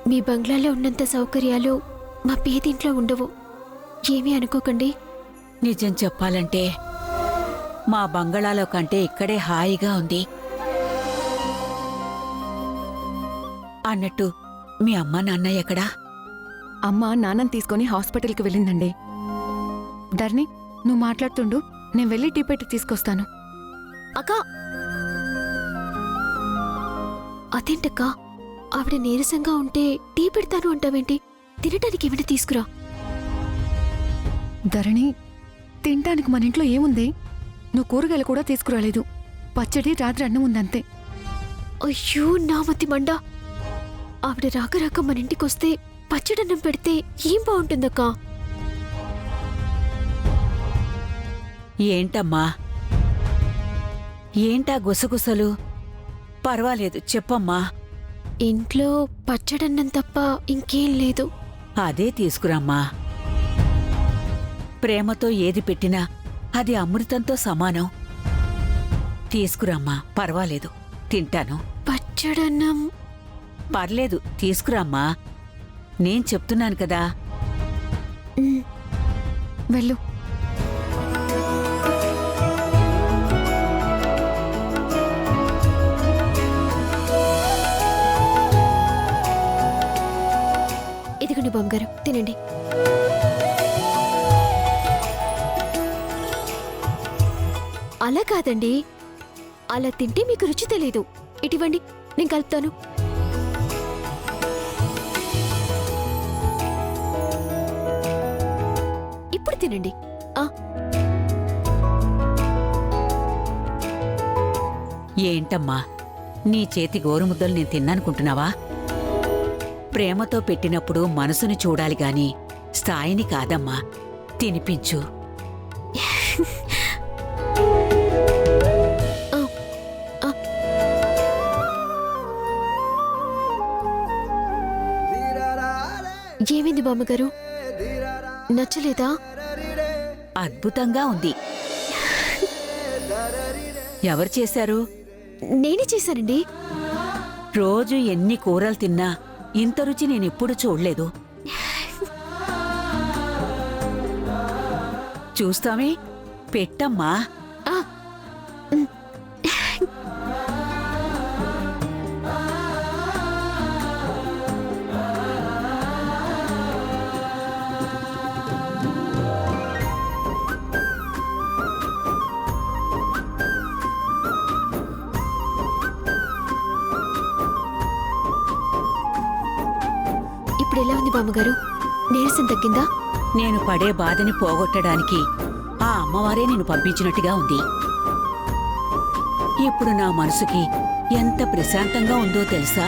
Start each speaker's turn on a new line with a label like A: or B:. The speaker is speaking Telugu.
A: మీ బంగ్లాలో ఉన్నంత సౌకర్యాలు మా పేదింట్లో ఉండవు. ఏమీ అనుకోకండి.
B: నిజం చెప్పాలంటే మా బంగళాలో కంటే ఇక్కడే హాయిగా ఉంది. అన్నట్టు మీ అమ్మ నాన్న ఎక్కడా?
C: అమ్మ నాన్నని తీసుకుని హాస్పిటల్కి వెళ్ళిందండి. ధరణి, నువ్వు మాట్లాడుతుండు, నేను వెళ్ళి టీ పెట్టి తీసుకొస్తాను.
A: అక్కా, అదేంటక్కా ఆవిడ నీరసంగా ఉంటే టీ పెడతాను అంటావేంటి? తినటానికి ఏమైనా తీసుకురా.
C: ధరణి, తినటానికి మన ఇంట్లో ఏముంది? నువ్వు కూరగాయలు కూడా తీసుకురాలేదు. పచ్చడి, రాత్రి అన్నం ఉందంతే.
A: అయ్యో నా మతి మండ. ఆవిడ రాక రాక మన ఇంటికొస్తే పచ్చడన్నం పెడితే ఏం బాగుంటుందక్కా?
B: ఏంటమ్మా, ఏంటా గుసగుసలు? పర్వాలేదు చెప్పమ్మా.
A: ఇంట్లో పచ్చడన్నం తప్ప ఇంకేం లేదు.
B: అదే తీసుకురామ్మా. ప్రేమతో ఏది పెట్టినా అది అమృతంతో సమానం. తీసుకురామ్మా, పర్వాలేదు, తింటాను.
A: పచ్చడన్నం
B: పర్లేదు, తీసుకురామ్మా. నేను చెప్తున్నాను కదా.
C: వెళ్ళు.
A: ఇదిగోండి బామ్మగారు, తినండి. అలా కాదండి, అలా తింటే మీకు రుచి తెలీదు. ఇటివ్వండి, నేను కలుపుతాను. ఇప్పుడు తినండి.
B: ఏంటమ్మా, నీ చేతి గోరుముద్దలు నేను తిన్నానుకుంటున్నావా? ప్రేమతో పెట్టినప్పుడు మనసుని చూడాలి గాని స్థాయిని కాదమ్మా. తినిపించు.
A: ఏమైంది బామ్మగారు, నచ్చలేదా?
B: అద్భుతంగా ఉంది. ఎవరు చేశారు?
A: నేనే చేశానండి.
B: రోజు ఎన్ని కూరలు తిన్నా ఇంత రుచి నేనెప్పుడు చూడలేదు. చూస్తామే, పెట్టమ్మా.
A: ఇప్పుడు ఎలా ఉంది బామ్మగారు? నీరసం తగ్గిందా?
B: నేను పడే బాధని పోగొట్టడానికి ఆ అమ్మవారే నిన్ను పంపించినట్టుగా ఉంది. ఇప్పుడు నా మనసుకి ఎంత ప్రశాంతంగా ఉందో తెలుసా?